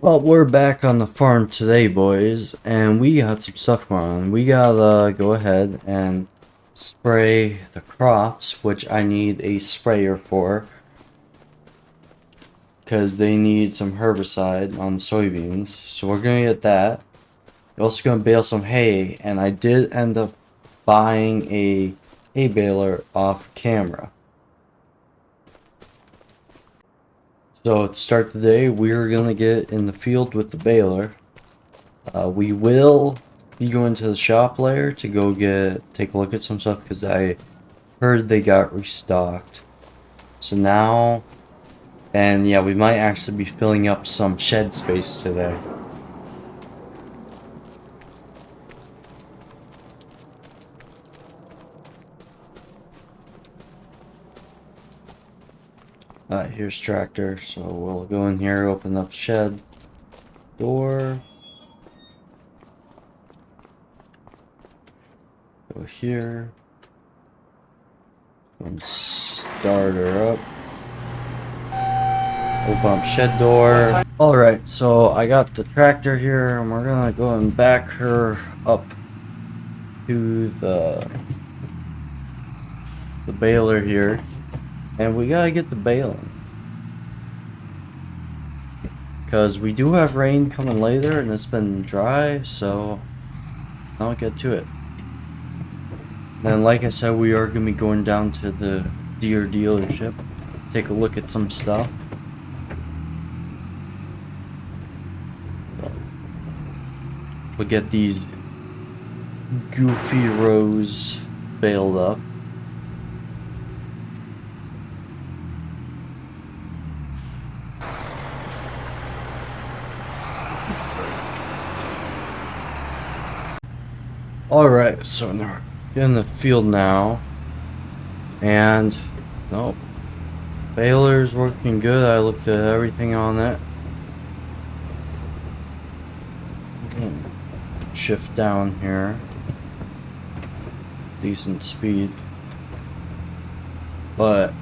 Well, we're back on the farm today, boys, and we got some stuff going on. We gotta go ahead and spray the crops, which I need a sprayer for, because they need some herbicide on the soybeans. So we're gonna get that. We're also gonna bale some hay, and I did end up buying a hay baler off camera. So to start the day, we're gonna get in the field with the baler. We will be going to the shop later to go take a look at some stuff because I heard they got restocked. So now, and yeah, we might actually be filling up some shed space today. Alright, here's tractor. So we'll go in here, open up shed door. Go here. And start her up. Open up shed door. Alright, so I got the tractor here and we're gonna go and back her up to the baler here. And we gotta get the baling. Because we do have rain coming later and it's been dry, so I'll get to it. And like I said, we are gonna be going down to the Deere dealership. Take a look at some stuff. We'll get these goofy rows baled up. Alright, so we're in the field now. And, nope. Baler's working good. I looked at everything on it. Shift down here. Decent speed. But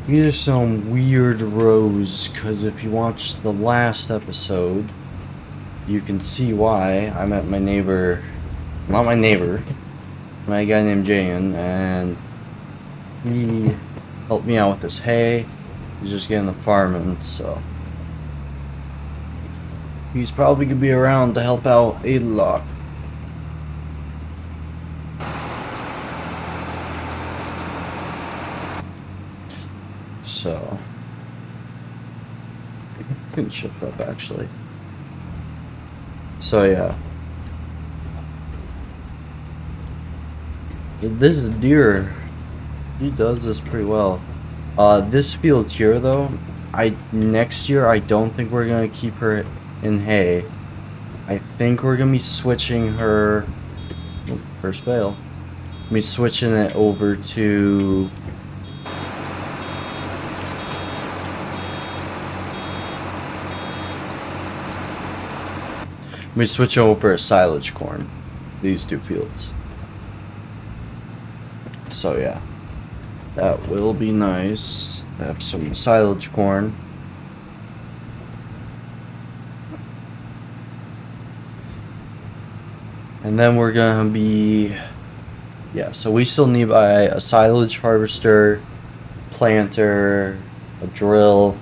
these are some weird rows, because if you watch the last episode, you can see why. I met my neighbor, not my neighbor, my guy named Jayan, and he helped me out with this hay. He's just getting the farming, so he's probably gonna be around to help out a lot. So I can shift up actually. So yeah. This is Deere. He does this pretty well. This field here though, next year I don't think we're gonna keep her in hay. I think we're gonna be switching her. Oh, first bale. Me switching it over to. We switch over to silage corn. These two fields. So yeah, that will be nice. Have some silage corn. And then we're gonna be, yeah, so we still need a silage harvester, planter, a drill,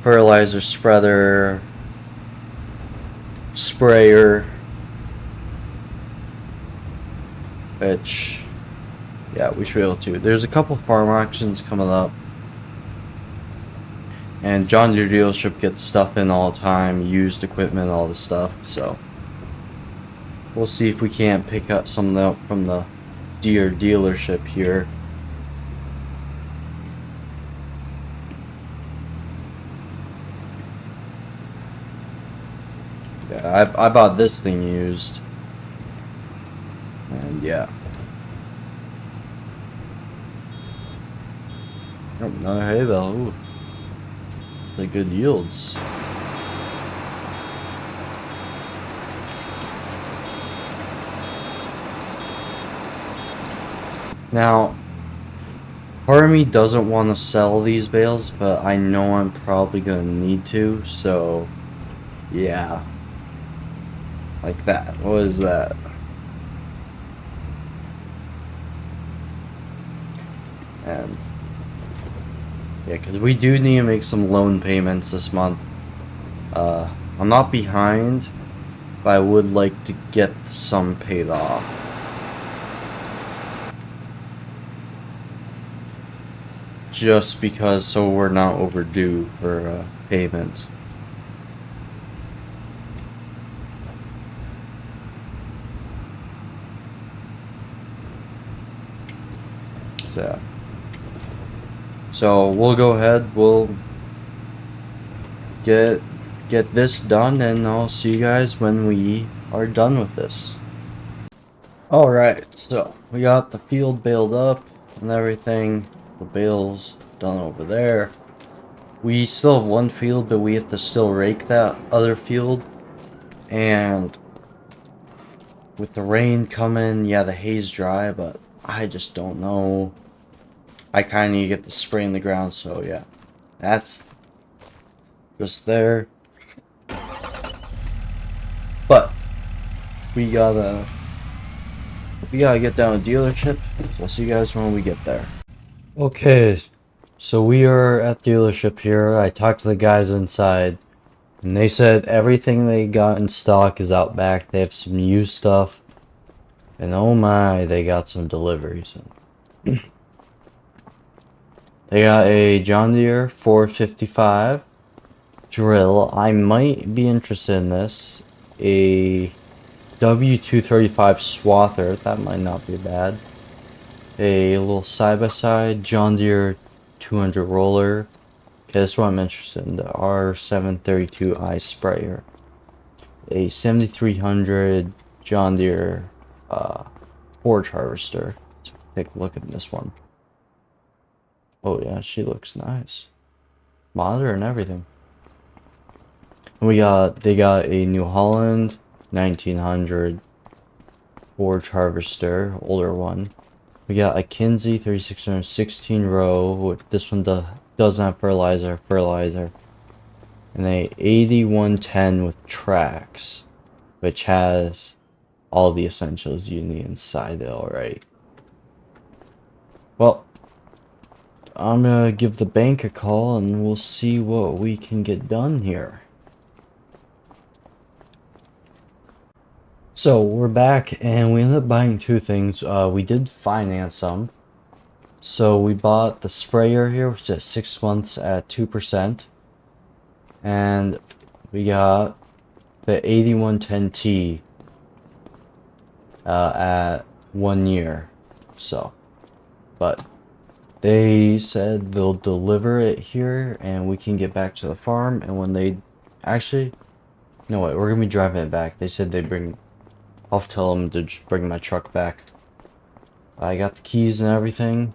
fertilizer spreader, sprayer, which, yeah, we should be able to. There's a couple farm auctions coming up, and John Deere dealership gets stuff in all the time, used equipment, all this stuff, so we'll see if we can't pick up some of that from the Deere dealership here. Yeah, I bought this thing used. And yeah. Oh, another hay bale. Ooh. Pretty good yields. Now, Part of me doesn't want to sell these bales, but I know I'm probably going to need to, so yeah. Like that. What is that? And yeah, because we do need to make some loan payments this month. I'm not behind, but I would like to get some paid off. Just because, so we're not overdue for payment. So we'll go ahead, we'll get this done, and I'll see you guys when we are done with this. Alright, so we got the field baled up and everything. The bale's done over there. We still have one field, but we have to still rake that other field. And with the rain coming, yeah, the hay's dry, but I just don't know. I kind of need to get the spray in the ground, so yeah. That's just there. But we gotta get down to dealership. So I'll see you guys when we get there. Okay, so we are at dealership here. I talked to the guys inside, and they said everything they got in stock is out back. They have some used stuff, and oh my, they got some deliveries. They got a John Deere 455 drill. I might be interested in this. A W235 swather. That might not be bad. A little side-by-side John Deere 200 roller. Okay, that's what I'm interested in. The R732i sprayer. A 7300 John Deere forage harvester. Let's take a look at this one. Oh yeah, she looks nice. Monitor and everything. And they got a New Holland 1900 forage harvester, older one. We got a Kinsey 3616 row. This one doesn't have fertilizer. And a 8110 with tracks, which has all the essentials you need inside it, alright. Well, I'm gonna give the bank a call and we'll see what we can get done here. So we're back and we ended up buying two things. We did finance some. So we bought the sprayer here, which is 6 months at 2%. And we got the 8110T at 1 year. So, but they said they'll deliver it here and we can get back to the farm. And when they actually, no wait, we're gonna be driving it back. They said they'd bring, I'll tell them to just bring my truck back. I got the keys and everything.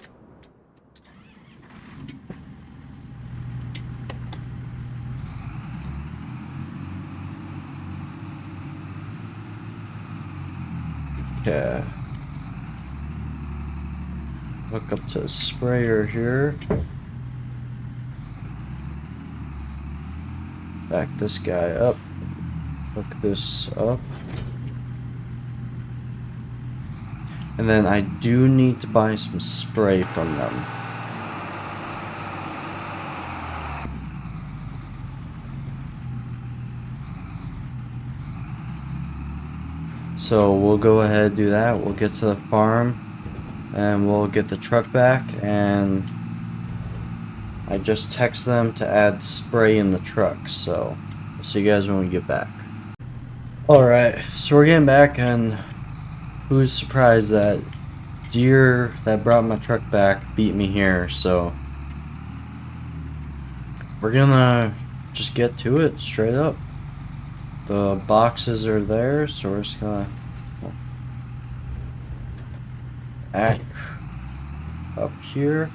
Okay. Hook up to the sprayer here. Back this guy up. Hook this up. And then I do need to buy some spray from them. So we'll go ahead and do that. We'll get to the farm and we'll get the truck back, and I just text them to add spray in the truck, so we'll see you guys when we get back. Alright, so we're getting back, and who's surprised that Deere that brought my truck back beat me here, so we're gonna just get to it straight up. The boxes are there, so we're just gonna act up here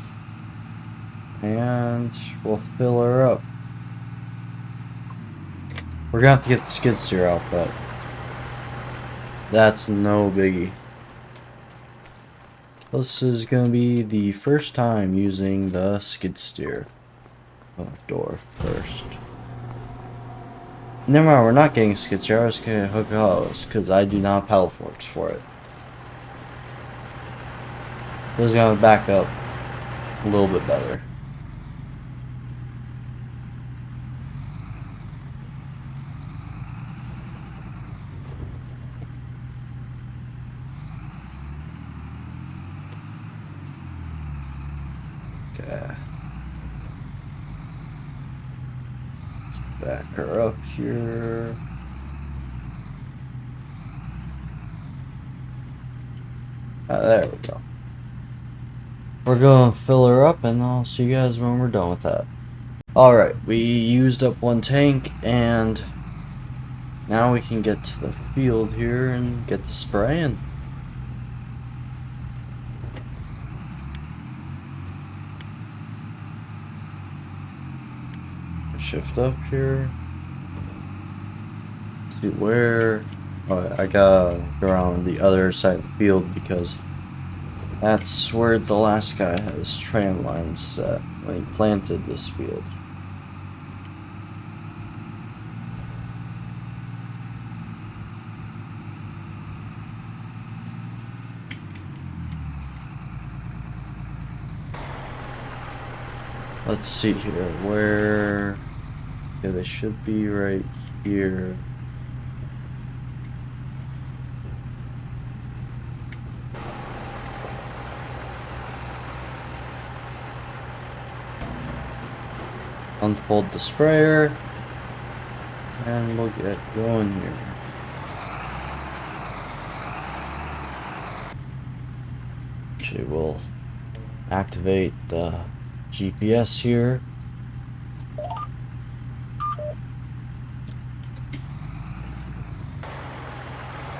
and we'll fill her up. We're gonna have to get the skid steer out, but that's no biggie. This is going to be the first time using the skid steer. Oh, door first. Never mind, we're not getting a skid steer. I was going to hook a hose because I do not have paddle forks for it. This is going to back up a little bit better. Okay. Let's back her up here. There we go. We're going to fill her up and I'll see you guys when we're done with that. Alright, we used up one tank and now we can get to the field here and get the spraying. Shift up here. See where. Oh, I gotta go around the other side of the field because that's where the last guy had his tram lines set when he planted this field. Let's see here, where... Yeah, they should be right here. Unfold the sprayer, and we'll get going here. Actually, we'll activate the GPS here.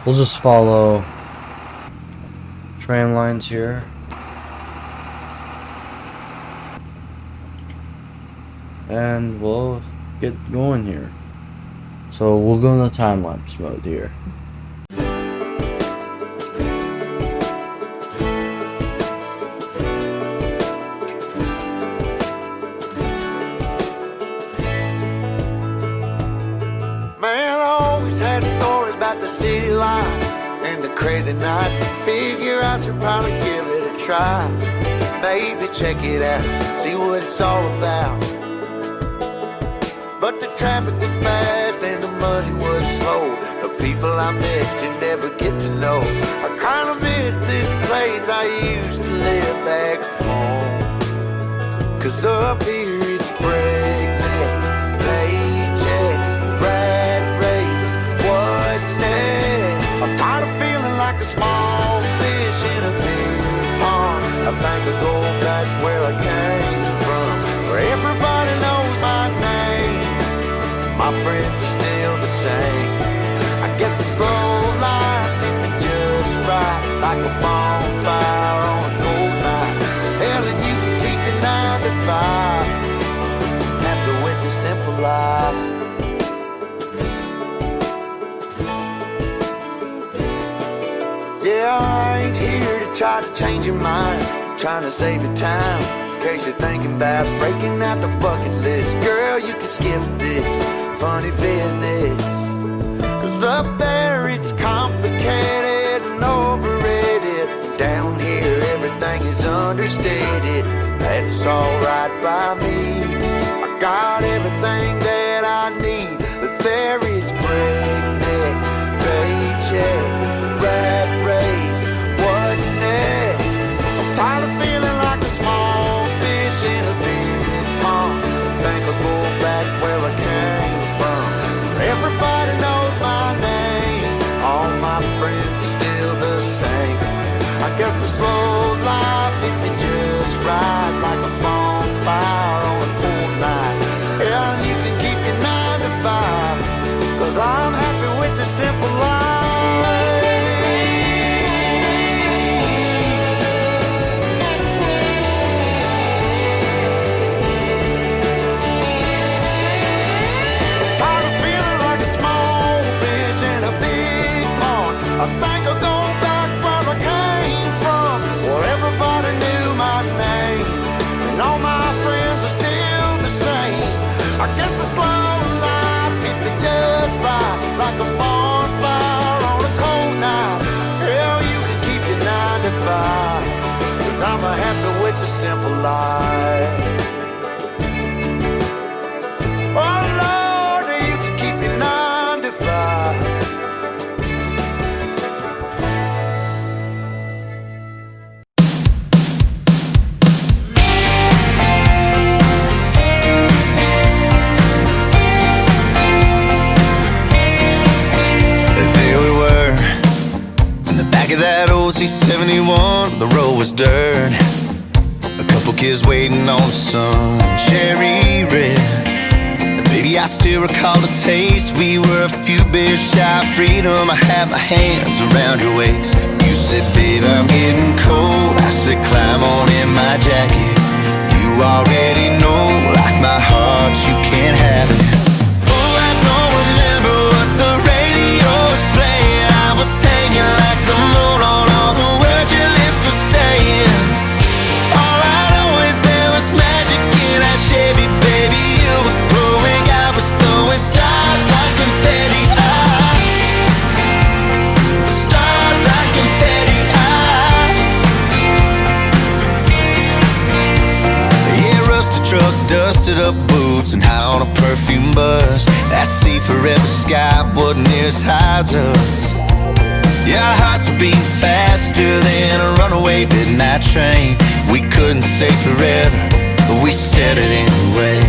We'll just follow tram lines here. And we'll get going here. So we'll go in the time-lapse mode here. Man, I always had stories about the city life and the crazy nights. Figure I should probably give it a try. Maybe check it out, see what it's all about. But the traffic was fast and the money was slow. The people I met you never get to know. I kinda miss this place I used to live back home. Cause up here it's breakneck, paycheck, rat race, what's next? I'm tired of feeling like a small fish in a big pond. I think I'll go back where I came from, where everybody knows my name. My friends are still the same. I guess the slow life hit me just right, like a bonfire on a cold night. Hell, and you can keep your 9 to 5, happy with the simple life. Yeah, I ain't here to try to change your mind, I'm trying to save your time. In case you're thinking about breaking out the bucket list, girl, you can skip this funny business. Cause up there it's complicated and overrated. Down here everything is understated. That's alright by me. I got everything that I need, but there is breakneck, paycheck, rat race, what's next? I'm tired of feeling like a small fish in a big pond. I think I'll go back where I came from, where everybody knows my name. All my friends are still the same. I guess the slow life hit me just right, like a bonfire on a cold night. Yeah, you can keep your 9 to 5, cause I'm happy with the simple life. I think I'll go back where I came from, where everybody Odyssey 71, the road was dirt. A couple kids waiting on the sun, cherry red. Baby, I still recall the taste. We were a few beers shy of freedom. I had my hands around your waist. You said, babe, I'm getting cold. I said, climb on in my jacket. You already know, like my heart, you can't have it. Oh, I don't remember what the radio was playing. I was hanging like the moon on all the words your lips were saying. All I know is there was magic in that Chevy, baby. You were glowing, I was throwing stars like confetti. Stars like confetti. Yeah, rusted truck, dusted up boots, and high on a perfume bus. That sea forever sky wasn't near as high as us. Yeah, our hearts were beating faster than a runaway midnight train. We couldn't say forever, but we said it anyway.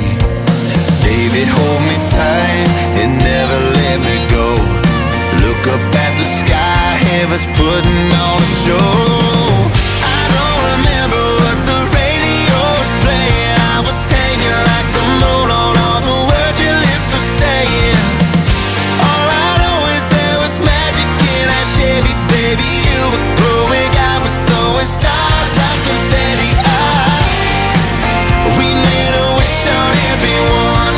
Baby, hold me tight and never let me go. Look up at the sky, heaven's putting on a show. I don't remember what the radio was playing. I was hanging like the moon on all the words your lips were saying. All I know is there was magic in that Chevy, baby. You were glowing, I was throwing stars like confetti. We made a wish on everyone.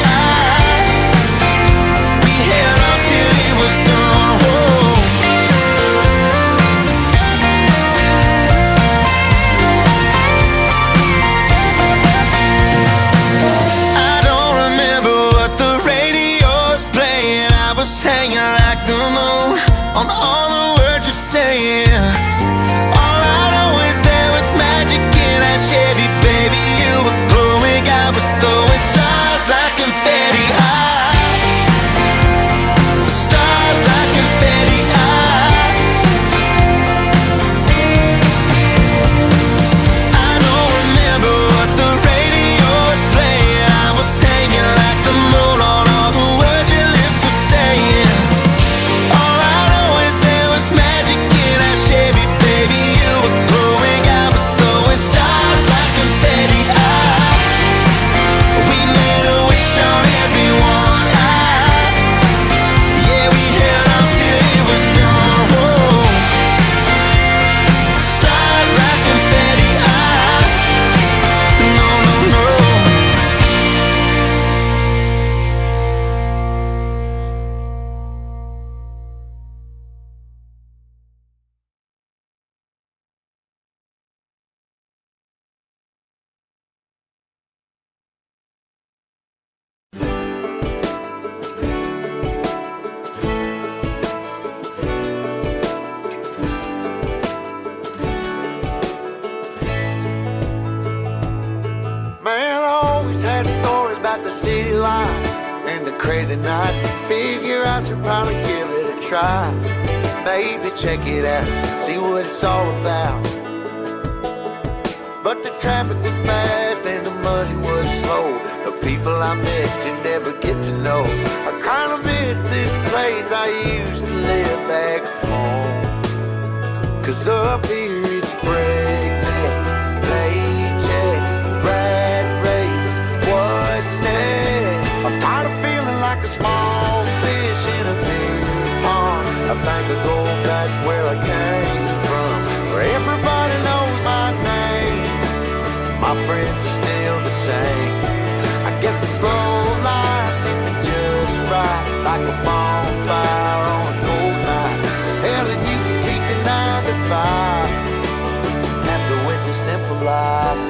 We held on till it was done. Whoa. I don't remember what the radio was playing. I was hanging like the moon on all the words you're saying. All I know is there was magic in that Chevy, baby. You were glowing, I was throwing stars like confetti. Stars like confetti. I don't remember what the radio was playing. I was hanging like the moon on all the words your lips were saying. All I know is there was magic in that Chevy, baby. You were glowing, I was throwing stars like confetti. We made a wish on everyone. Yeah, we held on till it was done. Whoa. Stars like confetti. No, no, no. Man, I always had stories about the city life and the crazy nights. Figure I should probably give it a try. Maybe check it out, see what it's all about. But the traffic was fast and the money was slow. The people I met you never get to know. I kinda miss this place I used to live back home. 'Cause up here it's breakneck, paycheck, rat race, what's next? I'm tired of feeling like a small fish in a big pond. I think I'll go back where I came from, where everybody knows my name. My friends are still the same. I guess the slow life hit me just right, like a bonfire on a cold night. Hell, and you can keep your 9 to 5, happy with the simple life.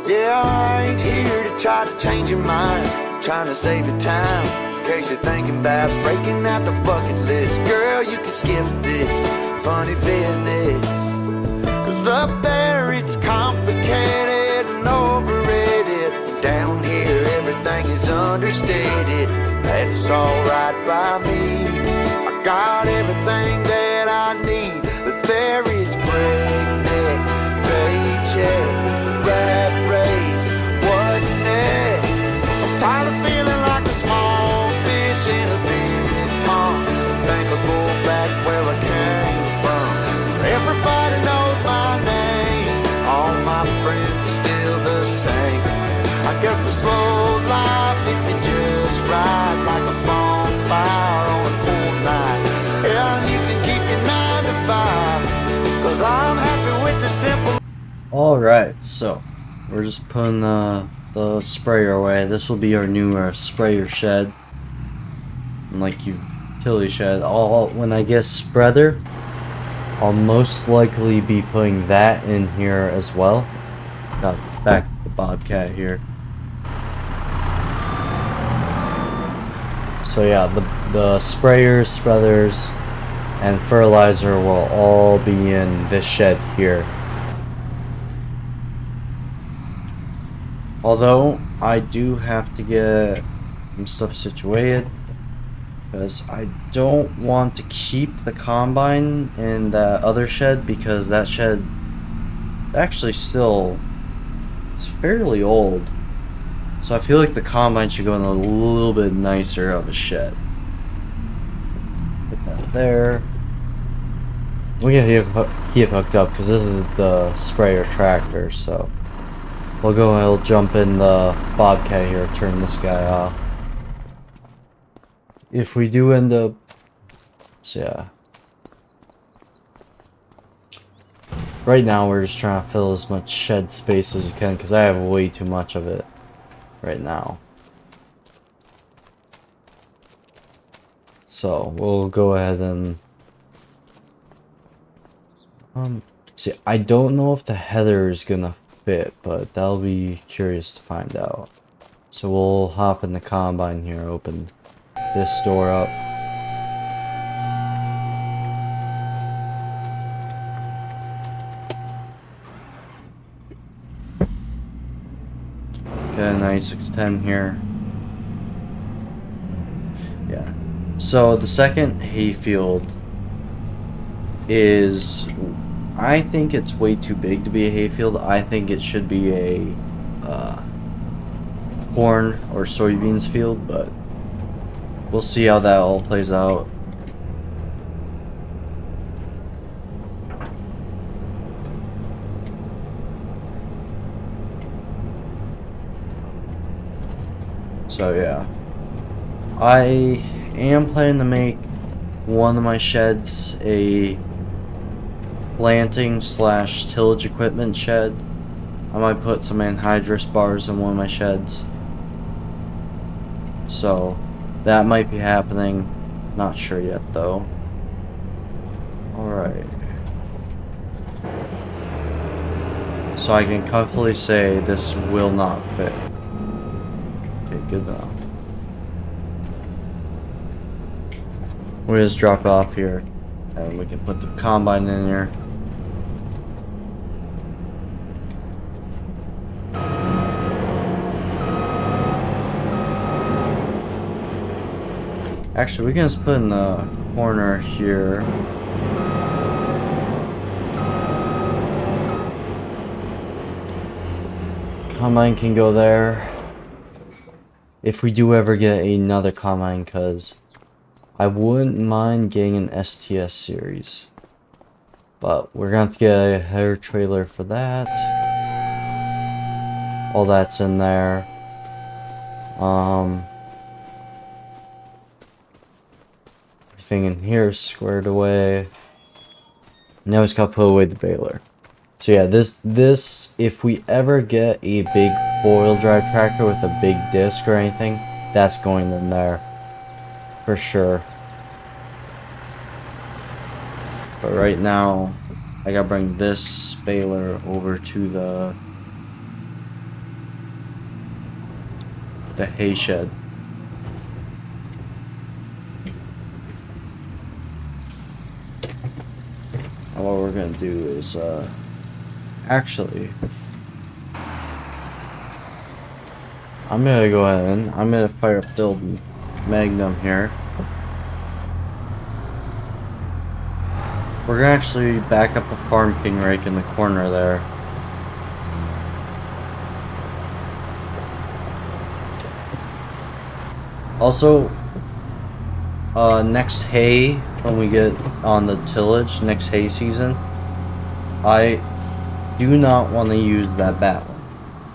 Yeah, I ain't here to try to change your mind, trying to save your time, in case you're thinking about breaking out the bucket list. Girl, you can skip this funny business, 'cause up there it's complicated and overrated. Down here everything is understated. That's alright by me. I got everything that I need, but there is breakneck, paycheck, rat race, what's next? I'm tired of feeling like a small fish in a big Alright, so we're just putting the sprayer away. This will be our new sprayer shed. And like utility shed. When I get spreader, I'll most likely be putting that in here as well. Got back the Bobcat here. So yeah, the sprayers, spreaders, and fertilizer will all be in this shed here. Although I do have to get some stuff situated because I don't want to keep the combine in that other shed because that shed actually still it's fairly old. So I feel like the combine should go in a little bit nicer of a shed. Put that there. We get it hooked up because this is the sprayer tractor, so we'll go ahead and jump in the Bobcat here, turn this guy off. If we do end up, so yeah. Right now we're just trying to fill as much shed space as we can because I have way too much of it right now. So we'll go ahead and see, I don't know if the header is gonna fit, but that'll be curious to find out. So we'll hop in the combine here, open this door up. Get a 9610 here. Yeah. So the second hayfield is, I think it's way too big to be a hayfield. I think it should be a corn or soybeans field, but we'll see how that all plays out. So yeah, I am planning to make one of my sheds a planting slash tillage equipment shed. I might put some anhydrous bars in one of my sheds. So that might be happening. Not sure yet though. Alright. So I can comfortably say this will not fit. Okay, good though. We'll just drop it off here and we can put the combine in here. Actually, we can just put in the corner here. Combine can go there. If we do ever get another combine, because I wouldn't mind getting an STS series. But we're going to have to get a header trailer for that. All that's in there. Everything in here is squared away. Now it's got to put away the baler. So yeah, this if we ever get a big four-wheel drive tractor with a big disc or anything, that's going in there for sure. But right now, I gotta bring this baler over to the hay shed. And what we're gonna do is actually, I'm gonna go ahead and I'm gonna fire up the old Magnum here. We're gonna actually back up the Farm King rake in the corner there. Also, next hay, when we get on the tillage, next hay season, I do not want to use that bat one.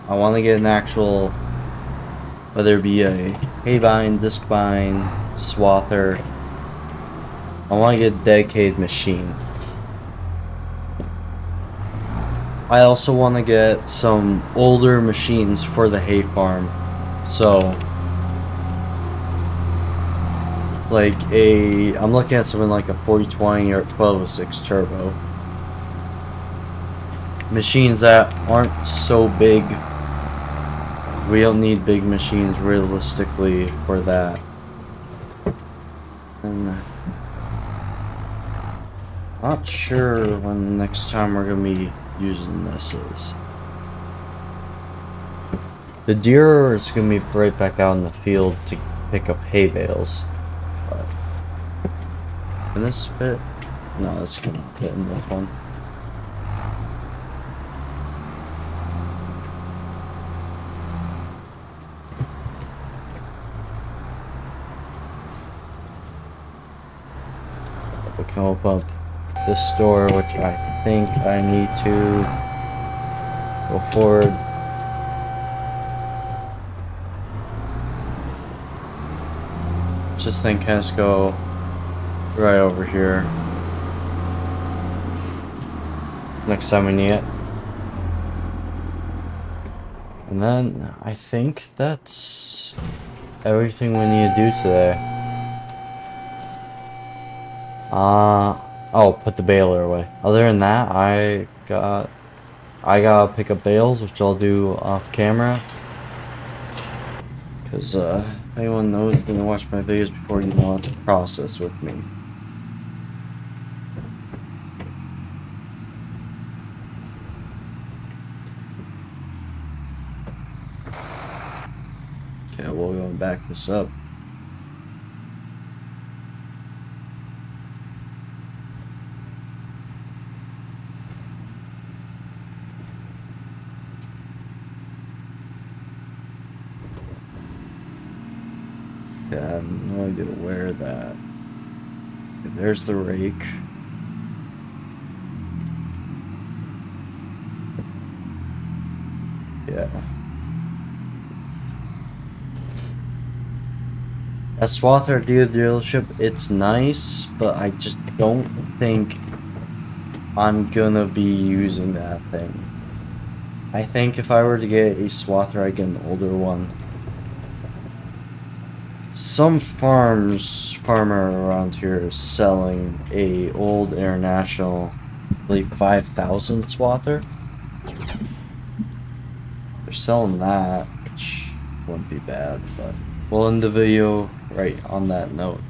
I want to get an actual, whether it be a hay bind, disc bind, swather. I want to get a dedicated machine. I also want to get some older machines for the hay farm. So, like I'm looking at something like a 4020 or 1206 turbo. Machines that aren't so big. We don't need big machines realistically for that. And not sure when the next time we're gonna be using this is. The deer is gonna be right back out in the field to pick up hay bales. But can this fit? No, this gonna fit in this one. We can open up this door, which I think I need to go forward. This thing can just go right over here next time we need it. And then I think that's everything we need to do today. Oh, put the baler away. Other than that, I gotta pick up bales, which I'll do off camera. Cause if anyone knows, gonna watch my videos before, you know it's a process with me. Okay, we'll go back this up. Yeah, I have no idea where that. Okay, there's the rake. Yeah. That Swather dealership, it's nice, but I just don't think I'm gonna be using that thing. I think if I were to get a Swather, I'd get an older one. Some farmer around here is selling a old International, I believe 5000 Swather. They're selling that, which wouldn't be bad, but we'll end the video right on that note.